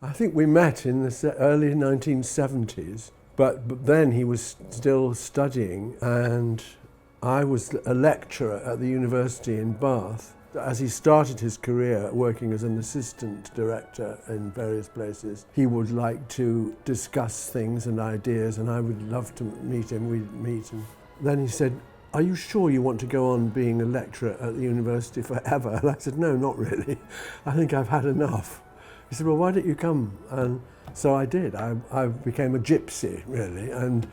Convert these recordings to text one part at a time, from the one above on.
I think we met in the early 1970s, but then he was still studying, and I was a lecturer at the university in Bath. As he started his career working as an assistant director in various places, he would like to discuss things and ideas, and I would love to meet him. We'd meet, and then he said, "Are you sure you want to go on being a lecturer at the university forever?" And I said, "No, not really. I think I've had enough." He said, "Well, why don't you come?" And so I did. I became a gypsy, really, and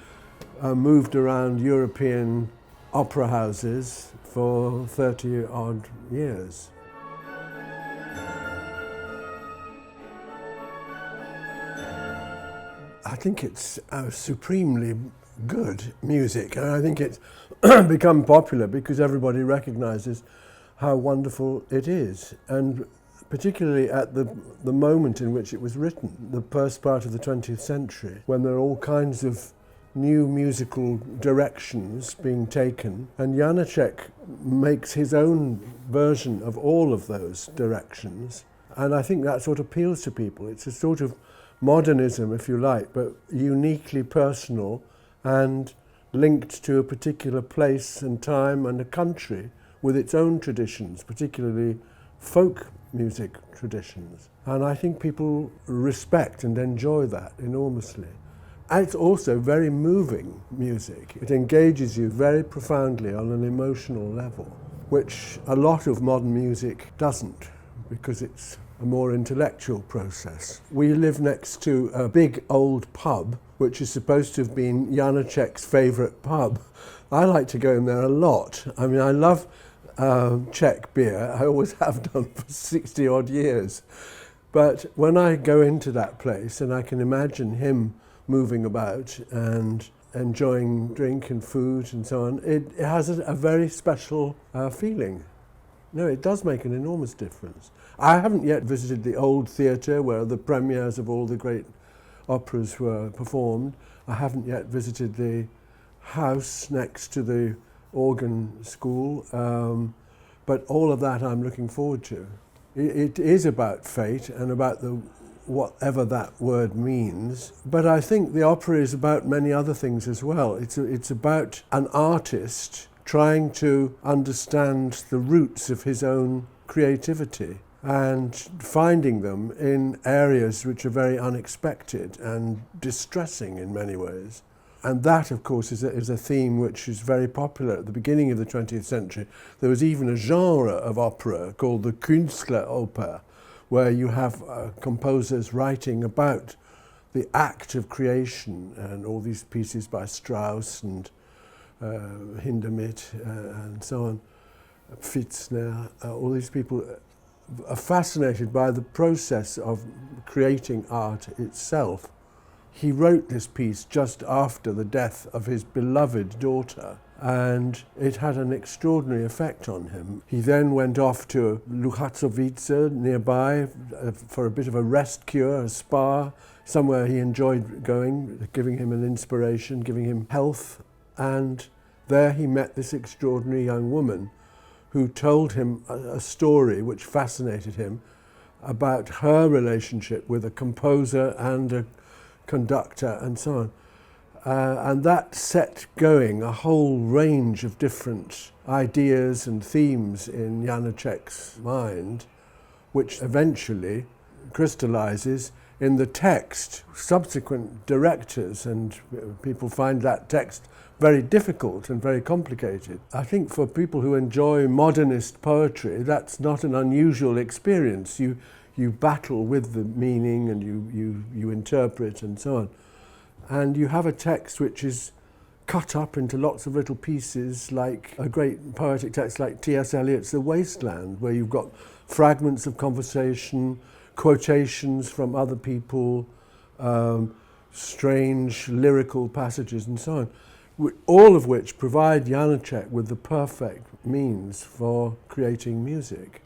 moved around European opera houses for 30-odd years. I think it's supremely good music, and I think it's become popular because everybody recognises how wonderful it is, and particularly at the moment in which it was written, the first part of the 20th century, when there are all kinds of new musical directions being taken, and Janáček makes his own version of all of those directions, and I think that sort of appeals to people. It's a sort of modernism, if you like, but uniquely personal and linked to a particular place and time and a country with its own traditions, particularly folk music traditions. And I think people respect and enjoy that enormously. And it's also very moving music. It engages you very profoundly on an emotional level, which a lot of modern music doesn't, because it's a more intellectual process. We live next to a big old pub, which is supposed to have been Janáček's favourite pub. I like to go in there a lot. I mean, I love Czech beer. I always have done for 60-odd years. But when I go into that place, and I can imagine him moving about and enjoying drink and food and so on, it has a very special feeling. No, it does make an enormous difference. I haven't yet visited the old theatre where the premieres of all the great operas were performed. I haven't yet visited the house next to the organ school, but all of that I'm looking forward to. It is about fate and about whatever that word means, but I think the opera is about many other things as well. It's about an artist trying to understand the roots of his own creativity and finding them in areas which are very unexpected and distressing in many ways. And that, of course, is a theme which is very popular at the beginning of the 20th century. There was even a genre of opera called the Künstleroper, where you have composers writing about the act of creation, and all these pieces by Strauss and Hindemith and so on, Pfitzner, all these people are fascinated by the process of creating art itself. He wrote this piece just after the death of his beloved daughter, and it had an extraordinary effect on him. He then went off to Luchacowice nearby for a bit of a rest cure, a spa, somewhere he enjoyed going, giving him an inspiration, giving him health, and there he met this extraordinary young woman who told him a story which fascinated him about her relationship with a composer and a conductor and so on. And that set going a whole range of different ideas and themes in Janáček's mind, which eventually crystallizes in the text. Subsequent directors and people find that text very difficult and very complicated. I think for people who enjoy modernist poetry, that's not an unusual experience. You battle with the meaning and you interpret and so on. And you have a text which is cut up into lots of little pieces, like a great poetic text like T.S. Eliot's The Wasteland, where you've got fragments of conversation, quotations from other people, strange lyrical passages and so on, all of which provide Janáček with the perfect means for creating music.